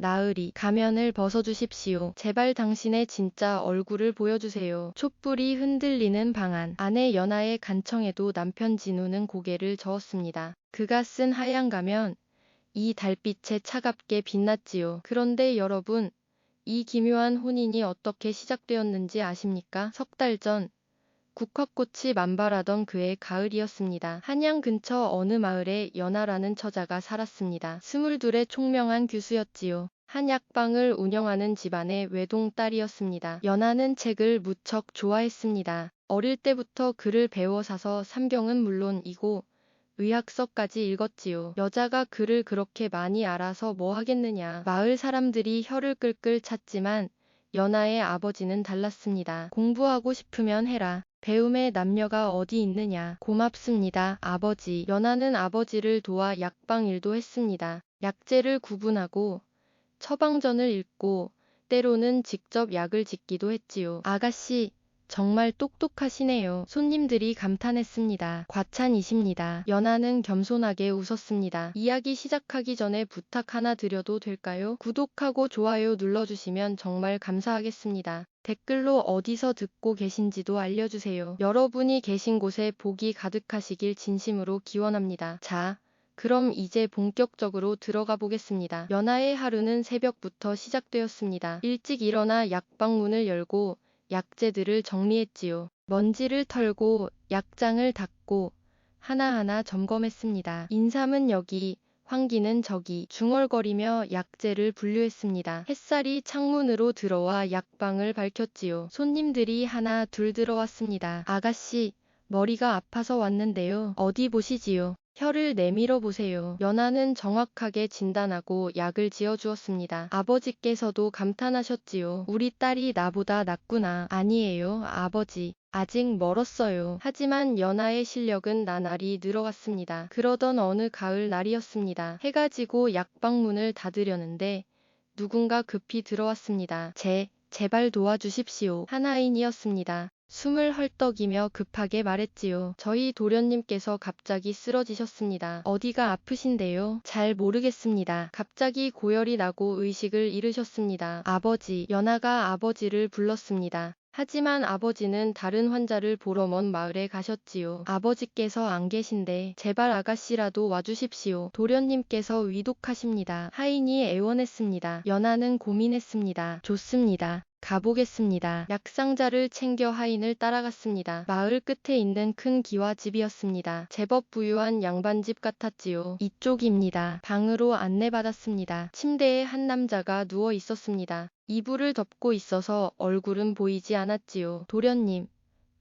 나으리, 가면을 벗어주십시오. 제발 당신의 진짜 얼굴을 보여주세요. 촛불이 흔들리는 방 안. 아내 연하의 간청에도 남편 진우는 고개를 저었습니다. 그가 쓴 하얀 가면, 이 달빛에 차갑게 빛났지요. 그런데 여러분, 이 기묘한 혼인이 어떻게 시작되었는지 아십니까? 석 달 전, 국화꽃이 만발하던 그해 가을이었습니다. 한양 근처 어느 마을에 연하라는 처자가 살았습니다. 22의 총명한 교수였지요. 한 약방을 운영하는 집안의 외동딸이었습니다. 연하는 책을 무척 좋아했습니다. 어릴 때부터 글을 배워 사서 산병은 물론이고 의학서까지 읽었지요. 여자가 글을 그렇게 많이 알아서 뭐 하겠느냐. 마을 사람들이 혀를 끌끌 찼지만 연하의 아버지는 달랐습니다. 공부하고 싶으면 해라. 배움의 남녀가 어디 있느냐. 고맙습니다, 아버지. 연하는 아버지를 도와 약방 일도 했습니다. 약재를 구분하고 처방전을 읽고 때로는 직접 약을 짓기도 했지요. 아가씨, 정말 똑똑하시네요. 손님들이 감탄했습니다. 과찬이십니다. 연하는 겸손하게 웃었습니다. 이야기 시작하기 전에 부탁 하나 드려도 될까요? 구독하고 좋아요 눌러주시면 정말 감사하겠습니다. 댓글로 어디서 듣고 계신지도 알려주세요. 여러분이 계신 곳에 복이 가득하시길 진심으로 기원합니다. 자, 그럼 이제 본격적으로 들어가 보겠습니다. 연하의 하루는 새벽부터 시작되었습니다. 일찍 일어나 약방 문을 열고 약재들을 정리했지요. 먼지를 털고 약장을 닦고 하나하나 점검했습니다. 인삼은 여기, 황기는 저기 중얼거리며 약재를 분류했습니다. 햇살이 창문으로 들어와 약방을 밝혔지요. 손님들이 하나 둘 들어왔습니다. 아가씨, 머리가 아파서 왔는데요. 어디 보시지요. 혀를 내밀어 보세요. 연하는 정확하게 진단하고 약을 지어주었습니다. 아버지께서도 감탄하셨지요. 우리 딸이 나보다 낫구나. 아니에요, 아버지. 아직 멀었어요. 하지만 연하의 실력은 나날이 늘어갔습니다. 그러던 어느 가을 날이었습니다. 해가 지고 약방 문을 닫으려는데 누군가 급히 들어왔습니다. 제발 도와주십시오. 하나인이었습니다. 숨을 헐떡이며 급하게 말했지요. 저희 도련님께서 갑자기 쓰러지셨습니다. 어디가 아프신데요? 잘 모르겠습니다. 갑자기 고열이 나고 의식을 잃으셨습니다. 아버지, 연하가 아버지를 불렀습니다. 하지만 아버지는 다른 환자를 보러 먼 마을에 가셨지요. 아버지께서 안 계신데 제발 아가씨라도 와주십시오. 도련님께서 위독하십니다. 하인이 애원했습니다. 연하는 고민했습니다. 좋습니다. 가보겠습니다. 약상자를 챙겨 하인을 따라갔습니다. 마을 끝에 있는 큰 기와집이었습니다. 제법 부유한 양반집 같았지요. 이쪽입니다. 방으로 안내받았습니다. 침대에 한 남자가 누워 있었습니다. 이불을 덮고 있어서 얼굴은 보이지 않았지요. 도련님,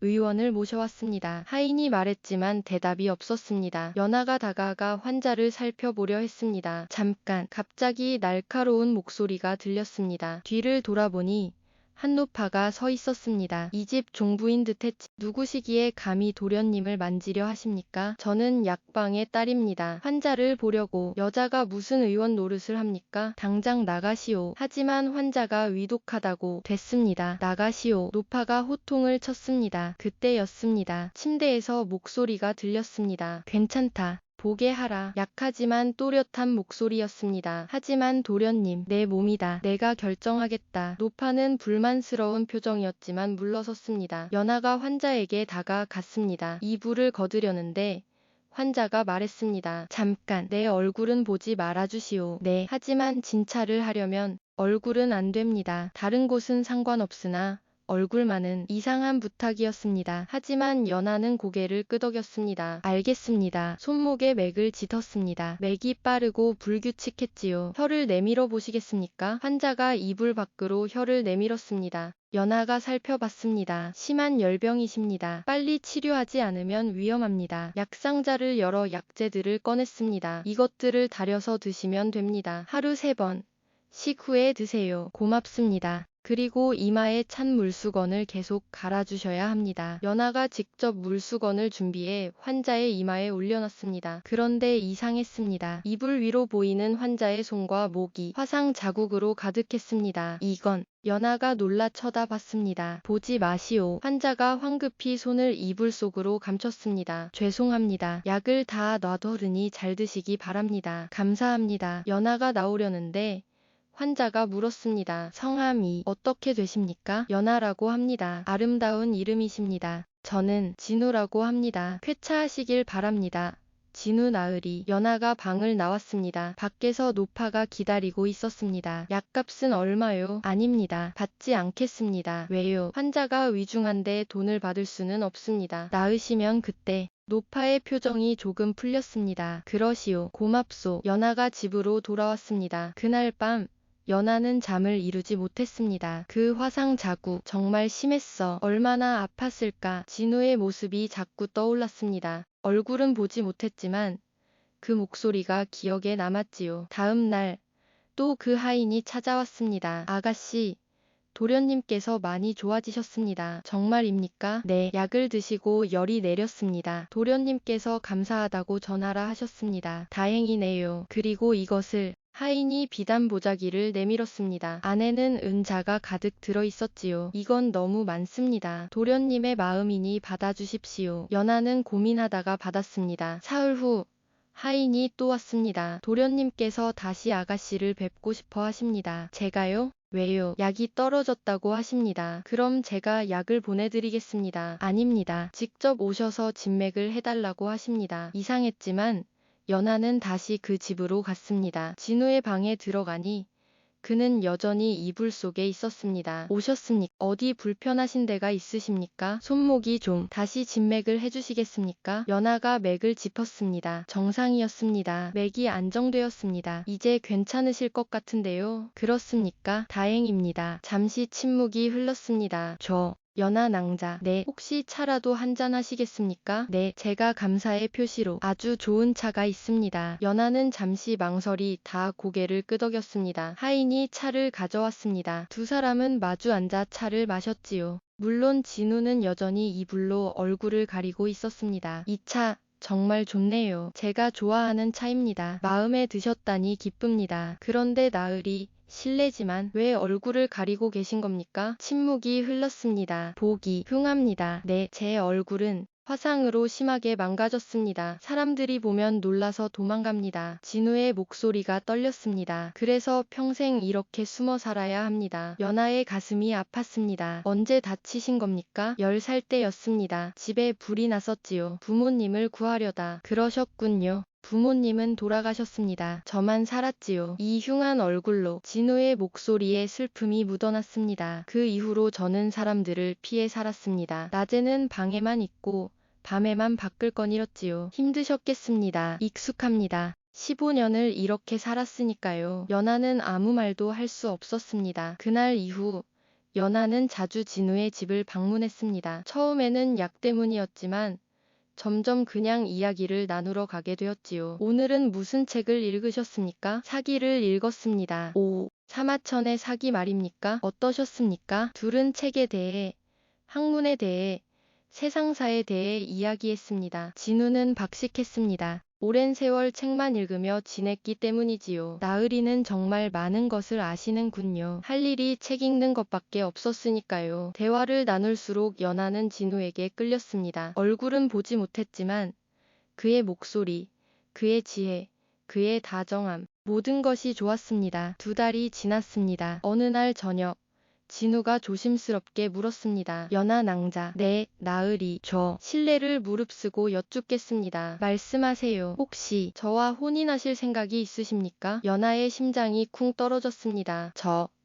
의원을 모셔왔습니다. 하인이 말했지만 대답이 없었습니다. 연하가 다가가 환자를 살펴보려 했습니다. 잠깐, 갑자기 날카로운 목소리가 들렸습니다. 뒤를 돌아보니 한노파가 서 있었습니다. 이 집 종부인 듯했지. 누구시기에 감히 도련님을 만지려 하십니까? 저는 약방의 딸입니다. 환자를 보려고. 여자가 무슨 의원 노릇을 합니까? 당장 나가시오. 하지만 환자가 위독하다고. 됐습니다. 나가시오. 노파가 호통을 쳤습니다. 그때였습니다. 침대에서 목소리가 들렸습니다. 괜찮다. 보게 하라. 약하지만 또렷한 목소리였습니다. 하지만 도련님, 내 몸이다. 내가 결정하겠다. 노파는 불만스러운 표정이었지만 물러섰습니다. 연하가 환자에게 다가갔습니다. 이불을 거두려는데 환자가 말했습니다. 잠깐, 내 얼굴은 보지 말아주시오. 네, 하지만 진찰을 하려면 얼굴은 안 됩니다. 다른 곳은 상관없으나 얼굴만은. 이상한 부탁이었습니다. 하지만 연하는 고개를 끄덕였습니다. 알겠습니다. 손목에 맥을 짚었습니다. 맥이 빠르고 불규칙했지요. 혀를 내밀어 보시겠습니까? 환자가 이불 밖으로 혀를 내밀었습니다. 연하가 살펴봤습니다. 심한 열병이십니다. 빨리 치료하지 않으면 위험합니다. 약상자를 열어 약재들을 꺼냈습니다. 이것들을 달여서 드시면 됩니다. 하루 3번. 식후에 드세요. 고맙습니다. 그리고 이마에 찬 물수건을 계속 갈아주셔야 합니다. 연하가 직접 물수건을 준비해 환자의 이마에 올려놨습니다. 그런데 이상했습니다. 이불 위로 보이는 환자의 손과 목이 화상 자국으로 가득했습니다. 이건 연하가 놀라 쳐다봤습니다. 보지 마시오. 환자가 황급히 손을 이불 속으로 감췄습니다. 죄송합니다. 약을 다 놔둬르니 잘 드시기 바랍니다. 감사합니다. 연하가 나오려는데 환자가 물었습니다. 성함이 어떻게 되십니까? 연아라고 합니다. 아름다운 이름이십니다. 저는 진우라고 합니다. 쾌차하시길 바랍니다. 진우 나으리. 연아가 방을 나왔습니다. 밖에서 노파가 기다리고 있었습니다. 약값은 얼마요? 아닙니다. 받지 않겠습니다. 왜요? 환자가 위중한데 돈을 받을 수는 없습니다. 나으시면 그때 노파의 표정이 조금 풀렸습니다. 그러시오. 고맙소. 연아가 집으로 돌아왔습니다. 그날 밤 연아는 잠을 이루지 못했습니다. 그 화상 자국 정말 심했어. 얼마나 아팠을까. 진우의 모습이 자꾸 떠올랐습니다. 얼굴은 보지 못했지만 그 목소리가 기억에 남았지요. 다음 날 또 그 하인이 찾아왔습니다. 아가씨, 도련님께서 많이 좋아지셨습니다. 정말입니까? 네, 약을 드시고 열이 내렸습니다. 도련님께서 감사하다고 전하라 하셨습니다. 다행이네요. 그리고 이것을 하인이 비단 보자기를 내밀었습니다. 안에는 은자가 가득 들어 있었지요. 이건 너무 많습니다. 도련님의 마음이니 받아주십시오. 연하는 고민하다가 받았습니다. 사흘 후 하인이 또 왔습니다. 도련님께서 다시 아가씨를 뵙고 싶어 하십니다. 제가요? 왜요? 약이 떨어졌다고 하십니다. 그럼 제가 약을 보내드리겠습니다. 아닙니다. 직접 오셔서 진맥을 해달라고 하십니다. 이상했지만 연하는 다시 그 집으로 갔습니다. 진우의 방에 들어가니 그는 여전히 이불 속에 있었습니다. 오셨습니까? 어디 불편하신 데가 있으십니까? 손목이 좀 다시 진맥을 해주시겠습니까? 연하가 맥을 짚었습니다. 정상이었습니다. 맥이 안정되었습니다. 이제 괜찮으실 것 같은데요. 그렇습니까? 다행입니다. 잠시 침묵이 흘렀습니다. 연하 낭자. 네, 혹시 차라도 한잔 하시겠습니까? 네, 제가 감사의 표시로 아주 좋은 차가 있습니다. 연하는 잠시 망설이 다 고개를 끄덕였습니다. 하인이 차를 가져왔습니다. 두 사람은 마주 앉아 차를 마셨지요. 물론 진우는 여전히 이불로 얼굴을 가리고 있었습니다. 이 차 정말 좋네요. 제가 좋아하는 차입니다. 마음에 드셨다니 기쁩니다. 그런데 나으리, 실례지만 왜 얼굴을 가리고 계신 겁니까? 침묵이 흘렀습니다. 보기 흉합니다. 네, 제 얼굴은 화상으로 심하게 망가졌습니다. 사람들이 보면 놀라서 도망갑니다. 진우의 목소리가 떨렸습니다. 그래서 평생 이렇게 숨어 살아야 합니다. 연하의 가슴이 아팠습니다. 언제 다치신 겁니까? 10살 때였습니다. 집에 불이 났었지요. 부모님을 구하려다. 그러셨군요. 부모님은 돌아가셨습니다. 저만 살았지요. 이 흉한 얼굴로 진우의 목소리에 슬픔이 묻어났습니다. 그 이후로 저는 사람들을 피해 살았습니다. 낮에는 방에만 있고 밤에만 밖을 거닐었지요. 힘드셨겠습니다. 익숙합니다. 15년을 이렇게 살았으니까요. 연하는 아무 말도 할 수 없었습니다. 그날 이후 연하는 자주 진우의 집을 방문했습니다. 처음에는 약 때문이었지만 점점 그냥 이야기를 나누러 가게 되었지요. 오늘은 무슨 책을 읽으셨습니까? 사기를 읽었습니다. 오, 사마천의 사기 말입니까? 어떠셨습니까? 둘은 책에 대해, 학문에 대해, 세상사에 대해 이야기했습니다. 진우는 박식했습니다. 오랜 세월 책만 읽으며 지냈기 때문이지요. 나으리는 정말 많은 것을 아시는군요. 할 일이 책 읽는 것밖에 없었으니까요. 대화를 나눌수록 연하는 진우에게 끌렸습니다. 얼굴은 보지 못했지만 그의 목소리, 그의 지혜, 그의 다정함, 모든 것이 좋았습니다. 2달이 지났습니다. 어느 날 저녁 진우가 조심스럽게 물었습니다. 연하 낭자. 네, 나으리. 저 실례를 무릅쓰고 여쭙겠습니다. 말씀하세요. 혹시 저와 혼인하실 생각이 있으십니까? 연하의 심장이 쿵 떨어졌습니다.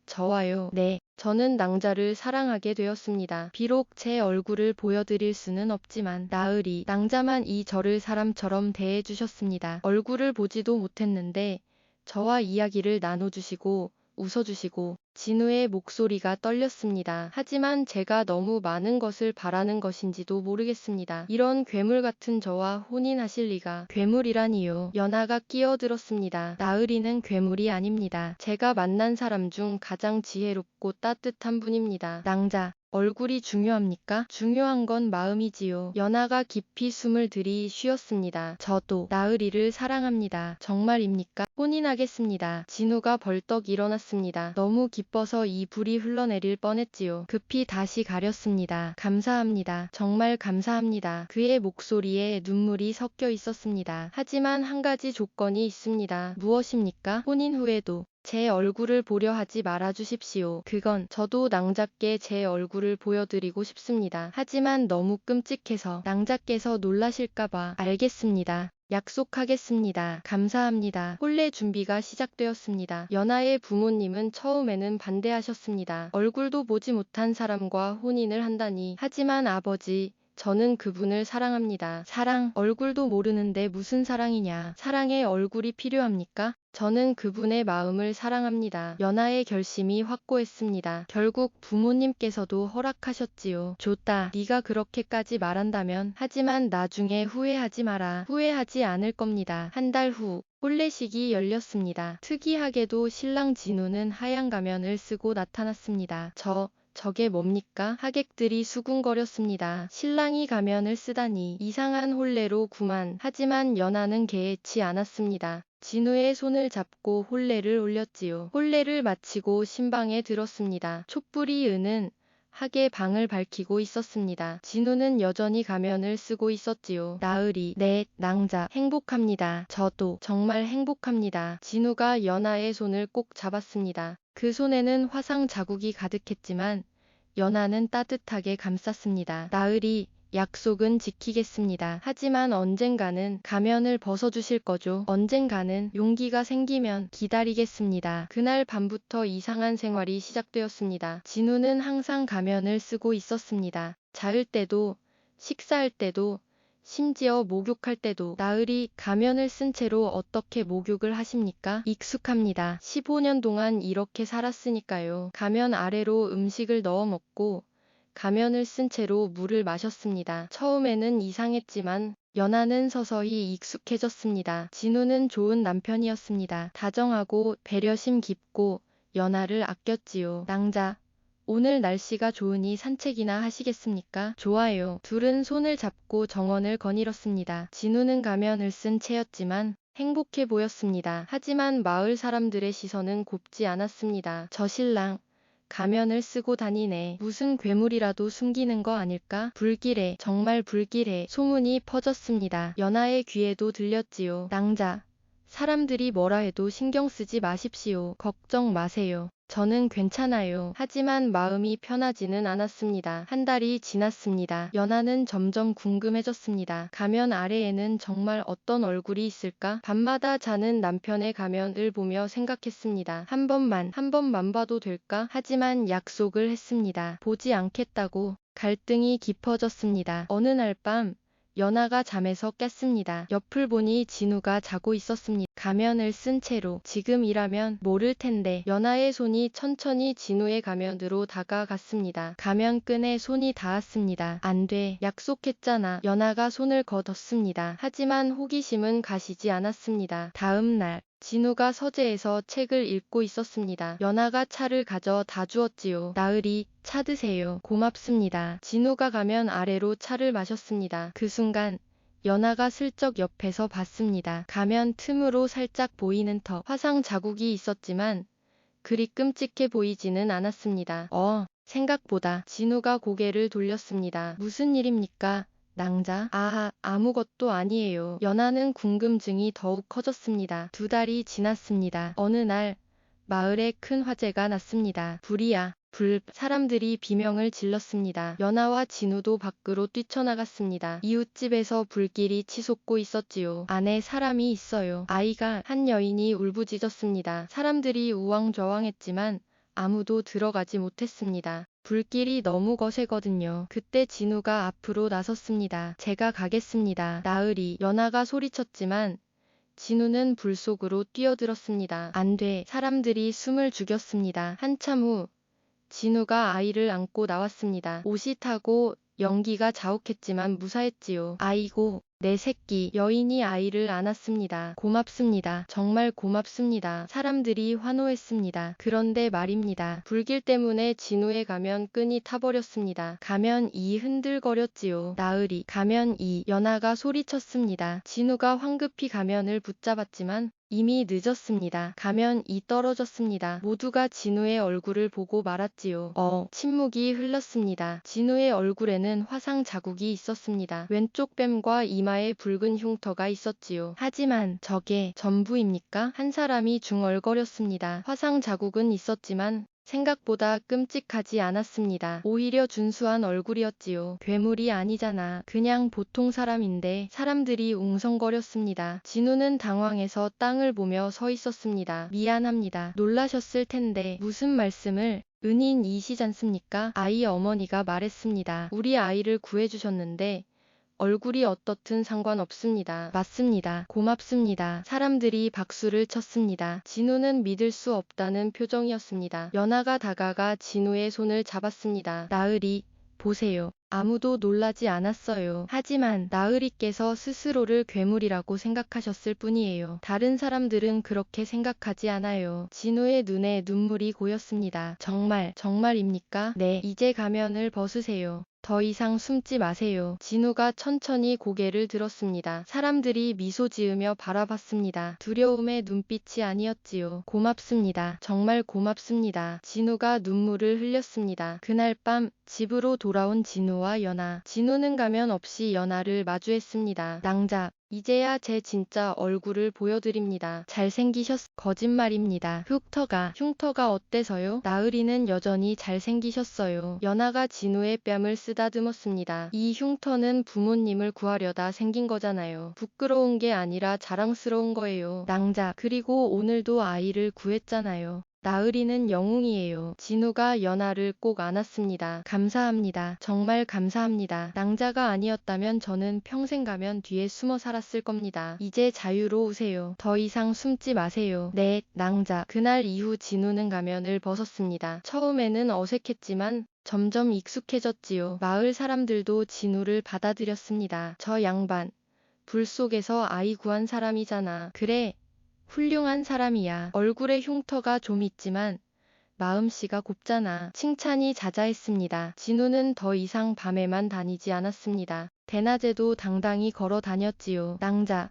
저와요? 네. 저는 낭자를 사랑하게 되었습니다. 비록 제 얼굴을 보여드릴 수는 없지만 나으리, 낭자만 이 저를 사람처럼 대해주셨습니다. 얼굴을 보지도 못했는데 저와 이야기를 나눠주시고 웃어주시고 진우의 목소리가 떨렸습니다. 하지만 제가 너무 많은 것을 바라는 것인지도 모르겠습니다. 이런 괴물 같은 저와 혼인하실 리가. 괴물이라니요. 연하가 끼어들었습니다. 나으리는 괴물이 아닙니다. 제가 만난 사람 중 가장 지혜롭고 따뜻한 분입니다. 낭자. 얼굴이 중요합니까? 중요한 건 마음이지요. 연하가 깊이 숨을 들이쉬었습니다. 저도 나으리를 사랑합니다. 정말입니까? 혼인하겠습니다. 진우가 벌떡 일어났습니다. 너무 기뻐서 이불이 흘러내릴 뻔했지요. 급히 다시 가렸습니다. 감사합니다. 정말 감사합니다. 그의 목소리에 눈물이 섞여 있었습니다. 하지만 한 가지 조건이 있습니다. 무엇입니까? 혼인 후에도 제 얼굴을 보려 하지 말아 주십시오. 그건 저도 낭자께 제 얼굴을 보여드리고 싶습니다. 하지만 너무 끔찍해서 낭자께서 놀라실까봐. 알겠습니다. 약속하겠습니다. 감사합니다. 혼례 준비가 시작되었습니다. 연하의 부모님은 처음에는 반대하셨습니다. 얼굴도 보지 못한 사람과 혼인을 한다니. 하지만 아버지, 저는 그분을 사랑합니다. 사랑, 얼굴도 모르는데 무슨 사랑이냐. 사랑에 얼굴이 필요합니까? 저는 그분의 마음을 사랑합니다. 연하의 결심이 확고했습니다. 결국 부모님께서도 허락하셨지요. 좋다. 네가 그렇게까지 말한다면. 하지만 나중에 후회하지 마라. 후회하지 않을 겁니다. 한 달 후. 혼례식이 열렸습니다. 특이하게도 신랑 진우는 하얀 가면을 쓰고 나타났습니다. 저게 뭡니까? 하객들이 수군거렸습니다. 신랑이 가면을 쓰다니 이상한 혼례로 구만. 하지만 연하는 개의치 않았습니다. 진우의 손을 잡고 혼례를 올렸지요. 혼례를 마치고 신방에 들었습니다. 촛불이 은은 하계 방을 밝히고 있었습니다. 진우는 여전히 가면을 쓰고 있었지요. 나으리, 네, 낭자, 행복합니다. 저도 정말 행복합니다. 진우가 연하의 손을 꼭 잡았습니다. 그 손에는 화상 자국이 가득했지만 연하는 따뜻하게 감쌌습니다. 나으리, 약속은 지키겠습니다. 하지만 언젠가는 가면을 벗어주실 거죠. 언젠가는 용기가 생기면 기다리겠습니다. 그날 밤부터 이상한 생활이 시작되었습니다. 진우는 항상 가면을 쓰고 있었습니다. 자을 때도, 식사할 때도, 심지어 목욕할 때도. 나으리, 가면을 쓴 채로 어떻게 목욕을 하십니까? 익숙합니다. 15년 동안 이렇게 살았으니까요. 가면 아래로 음식을 넣어 먹고 가면을 쓴 채로 물을 마셨습니다. 처음에는 이상했지만 연하는 서서히 익숙해졌습니다. 진우는 좋은 남편이었습니다. 다정하고 배려심 깊고 연하를 아꼈지요. 낭자, 오늘 날씨가 좋으니 산책이나 하시겠습니까? 좋아요. 둘은 손을 잡고 정원을 거닐었습니다. 진우는 가면을 쓴 채였지만 행복해 보였습니다. 하지만 마을 사람들의 시선은 곱지 않았습니다. 저 신랑, 가면을 쓰고 다니네. 무슨 괴물이라도 숨기는 거 아닐까? 불길해. 정말 불길해. 소문이 퍼졌습니다. 연하의 귀에도 들렸지요. 낭자, 사람들이 뭐라 해도 신경 쓰지 마십시오. 걱정 마세요. 저는 괜찮아요. 하지만 마음이 편하지는 않았습니다. 한 달이 지났습니다. 연하는 점점 궁금해졌습니다. 가면 아래에는 정말 어떤 얼굴이 있을까? 밤마다 자는 남편의 가면을 보며 생각했습니다. 한 번만 봐도 될까? 하지만 약속을 했습니다. 보지 않겠다고. 갈등이 깊어졌습니다. 어느 날 밤, 연하가 잠에서 깼습니다. 옆을 보니 진우가 자고 있었습니다. 가면을 쓴 채로. 지금이라면 모를 텐데. 연하의 손이 천천히 진우의 가면으로 다가갔습니다. 가면끈에 손이 닿았습니다. 안 돼. 약속했잖아. 연하가 손을 걷었습니다. 하지만 호기심은 가시지 않았습니다. 다음 날. 진우가 서재에서 책을 읽고 있었습니다. 연하가 차를 가져다 주었지요. 나으리, 차 드세요. 고맙습니다. 진우가 가면 아래로 차를 마셨습니다. 그 순간 연하가 슬쩍 옆에서 봤습니다. 가면 틈으로 살짝 보이는 턱. 화상 자국이 있었지만 그리 끔찍해 보이지는 않았습니다. 생각보다. 진우가 고개를 돌렸습니다. 무슨 일입니까? 낭자? 아무것도 아니에요. 연하는 궁금증이 더욱 커졌습니다. 2달이 지났습니다. 어느 날 마을에 큰 화재가 났습니다. 불이야. 사람들이 비명을 질렀습니다. 연하와 진우도 밖으로 뛰쳐나갔습니다. 이웃집에서 불길이 치솟고 있었지요. 안에 사람이 있어요. 한 여인이 울부짖었습니다. 사람들이 우왕좌왕했지만 아무도 들어가지 못했습니다. 불길이 너무 거세거든요. 그때 진우가 앞으로 나섰습니다. 제가 가겠습니다. 나으리, 연하가 소리쳤지만 진우는 불 속으로 뛰어들었습니다. 안 돼. 사람들이 숨을 죽였습니다. 한참 후 진우가 아이를 안고 나왔습니다. 옷이 타고 연기가 자욱했지만 무사했지요. 아이고, 내 새끼. 여인이 아이를 안았습니다. 고맙습니다. 정말 고맙습니다. 사람들이 환호했습니다. 그런데 말입니다. 불길 때문에 진우의 가면 끈이 타버렸습니다. 가면이 흔들거렸지요. 나으리, 가면이. 연하가 소리쳤습니다. 진우가 황급히 가면을 붙잡았지만 이미 늦었습니다. 가면이 떨어졌습니다. 모두가 진우의 얼굴을 보고 말았지요. 침묵이 흘렀습니다. 진우의 얼굴에는 화상 자국이 있었습니다. 왼쪽 뺨과 이마에 붉은 흉터가 있었지요. 하지만 저게 전부입니까? 한 사람이 중얼거렸습니다. 화상 자국은 있었지만 생각보다 끔찍하지 않았습니다. 오히려 준수한 얼굴이었지요. 괴물이 아니잖아. 그냥 보통 사람인데. 사람들이 웅성거렸습니다. 진우는 당황해서 땅을 보며 서 있었습니다. 미안합니다. 놀라셨을 텐데 무슨 말씀을? 은인이시잖습니까? 아이 어머니가 말했습니다. 우리 아이를 구해주셨는데 얼굴이 어떻든 상관없습니다. 맞습니다. 고맙습니다. 사람들이 박수를 쳤습니다. 진우는 믿을 수 없다는 표정이었습니다. 연하가 다가가 진우의 손을 잡았습니다. 나으리, 보세요. 아무도 놀라지 않았어요. 하지만 나으리께서 스스로를 괴물이라고 생각하셨을 뿐이에요. 다른 사람들은 그렇게 생각하지 않아요. 진우의 눈에 눈물이 고였습니다. 정말입니까? 네, 이제 가면을 벗으세요. 더 이상 숨지 마세요. 진우가 천천히 고개를 들었습니다. 사람들이 미소 지으며 바라봤습니다. 두려움의 눈빛이 아니었지요. 고맙습니다. 정말 고맙습니다. 진우가 눈물을 흘렸습니다. 그날 밤 집으로 돌아온 진우와 연하. 진우는 가면 없이 연하를 마주했습니다. 낭자, 이제야 제 진짜 얼굴을 보여드립니다. 거짓말입니다. 흉터가 어때서요? 나으리는 여전히 잘생기셨어요. 연하가 진우의 뺨을 쓰다듬었습니다. 이 흉터는 부모님을 구하려다 생긴 거잖아요. 부끄러운 게 아니라 자랑스러운 거예요. 낭자, 그리고 오늘도 아이를 구했잖아요. 나으리는 영웅이에요. 진우가 연하를 꼭 안았습니다. 감사합니다. 정말 감사합니다. 낭자가 아니었다면 저는 평생 가면 뒤에 숨어 살았을 겁니다. 이제 자유로우세요. 더 이상 숨지 마세요. 네, 낭자. 그날 이후 진우는 가면을 벗었습니다. 처음에는 어색했지만 점점 익숙해졌지요. 마을 사람들도 진우를 받아들였습니다. 저 양반, 불 속에서 아이 구한 사람이잖아. 그래. 훌륭한 사람이야. 얼굴에 흉터가 좀 있지만 마음씨가 곱잖아. 칭찬이 자자했습니다. 진우는 더 이상 밤에만 다니지 않았습니다. 대낮에도 당당히 걸어 다녔지요. 낭자,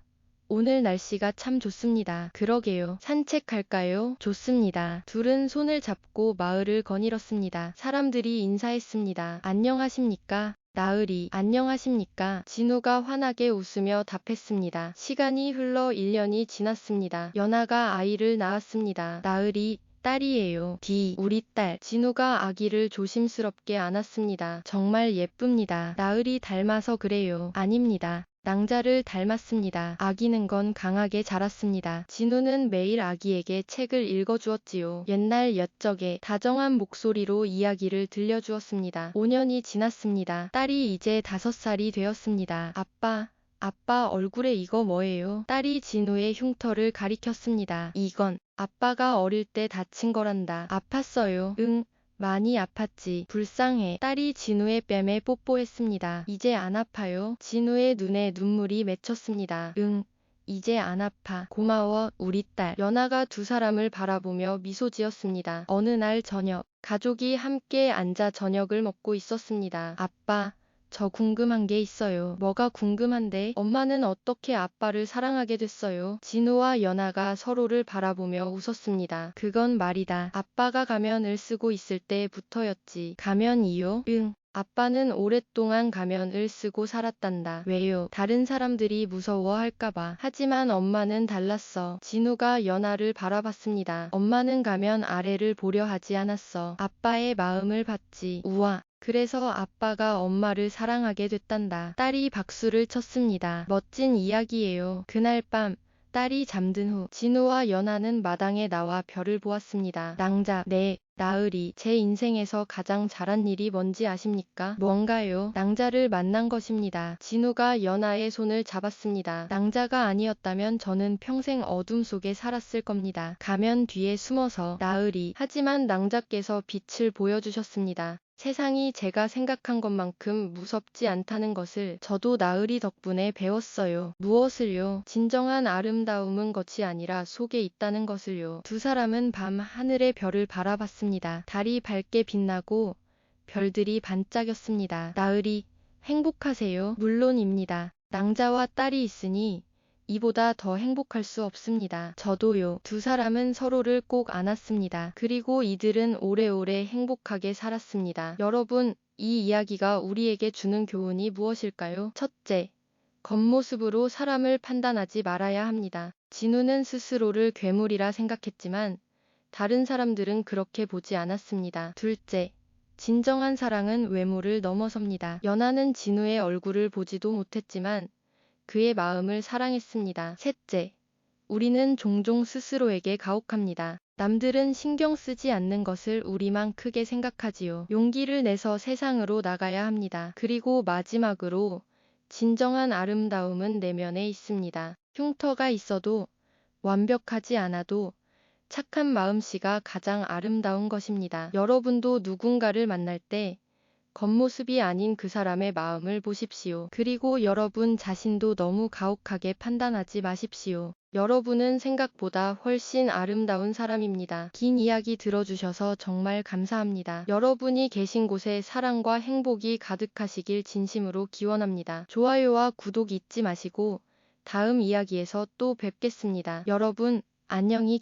오늘 날씨가 참 좋습니다. 그러게요. 산책할까요? 좋습니다. 둘은 손을 잡고 마을을 거닐었습니다. 사람들이 인사했습니다. 안녕하십니까? 나으리, 안녕하십니까? 진우가 환하게 웃으며 답했습니다. 시간이 흘러 1년이 지났습니다. 연하가 아이를 낳았습니다. 나으리, 딸이에요. 우리 딸. 진우가 아기를 조심스럽게 안았습니다. 정말 예쁩니다. 나으리 닮아서 그래요. 아닙니다. 낭자를 닮았습니다. 아기는 건 강하게 자랐습니다. 진우는 매일 아기에게 책을 읽어주었지요. 옛날 옛적에 다정한 목소리로 이야기를 들려주었습니다. 5년이 지났습니다. 딸이 이제 5살이 되었습니다. 아빠 얼굴에 이거 뭐예요? 딸이 진우의 흉터를 가리켰습니다. 이건 아빠가 어릴 때 다친 거란다. 아팠어요. 응. 많이 아팠지. 불쌍해. 딸이 진우의 뺨에 뽀뽀했습니다. 이제 안 아파요? 진우의 눈에 눈물이 맺혔습니다. 응. 이제 안 아파. 고마워, 우리 딸. 연하가 두 사람을 바라보며 미소 지었습니다. 어느 날 저녁, 가족이 함께 앉아 저녁을 먹고 있었습니다. 아빠, 저 궁금한 게 있어요. 뭐가 궁금한데? 엄마는 어떻게 아빠를 사랑하게 됐어요? 진우와 연하가 서로를 바라보며 웃었습니다. 그건 말이다. 아빠가 가면을 쓰고 있을 때부터였지. 가면이요? 응. 아빠는 오랫동안 가면을 쓰고 살았단다. 왜요? 다른 사람들이 무서워할까봐. 하지만 엄마는 달랐어. 진우가 연하를 바라봤습니다. 엄마는 가면 아래를 보려 하지 않았어. 아빠의 마음을 봤지. 우와. 그래서 아빠가 엄마를 사랑하게 됐단다. 딸이 박수를 쳤습니다. 멋진 이야기예요. 그날 밤 딸이 잠든 후 진우와 연하는 마당에 나와 별을 보았습니다. 낭자, 네. 나으리, 제 인생에서 가장 잘한 일이 뭔지 아십니까? 뭔가요? 낭자를 만난 것입니다. 진우가 연하의 손을 잡았습니다. 낭자가 아니었다면 저는 평생 어둠 속에 살았을 겁니다. 가면 뒤에 숨어서. 나으리, 하지만 낭자께서 빛을 보여주셨습니다. 세상이 제가 생각한 것만큼 무섭지 않다는 것을 저도 나으리 덕분에 배웠어요. 무엇을요? 진정한 아름다움은 겉이 아니라 속에 있다는 것을요. 두 사람은 밤 하늘의 별을 바라봤습니다. 달이 밝게 빛나고 별들이 반짝였습니다. 나으리, 행복하세요? 물론입니다. 낭자와 딸이 있으니 이보다 더 행복할 수 없습니다. 저도요. 두 사람은 서로를 꼭 안았습니다. 그리고 이들은 오래오래 행복하게 살았습니다. 여러분, 이 이야기가 우리에게 주는 교훈이 무엇일까요? 첫째, 겉모습으로 사람을 판단하지 말아야 합니다. 진우는 스스로를 괴물이라 생각했지만 다른 사람들은 그렇게 보지 않았습니다. 둘째, 진정한 사랑은 외모를 넘어섭니다. 연하는 진우의 얼굴을 보지도 못했지만 그의 마음을 사랑했습니다. 셋째, 우리는 종종 스스로에게 가혹합니다. 남들은 신경 쓰지 않는 것을 우리만 크게 생각하지요. 용기를 내서 세상으로 나가야 합니다. 그리고 마지막으로 진정한 아름다움은 내면에 있습니다. 흉터가 있어도 완벽하지 않아도 착한 마음씨가 가장 아름다운 것입니다. 여러분도 누군가를 만날 때 겉모습이 아닌 그 사람의 마음을 보십시오. 그리고 여러분 자신도 너무 가혹하게 판단하지 마십시오. 여러분은 생각보다 훨씬 아름다운 사람입니다. 긴 이야기 들어주셔서 정말 감사합니다. 여러분이 계신 곳에 사랑과 행복이 가득하시길 진심으로 기원합니다. 좋아요와 구독 잊지 마시고 다음 이야기에서 또 뵙겠습니다. 여러분, 안녕히 계세요.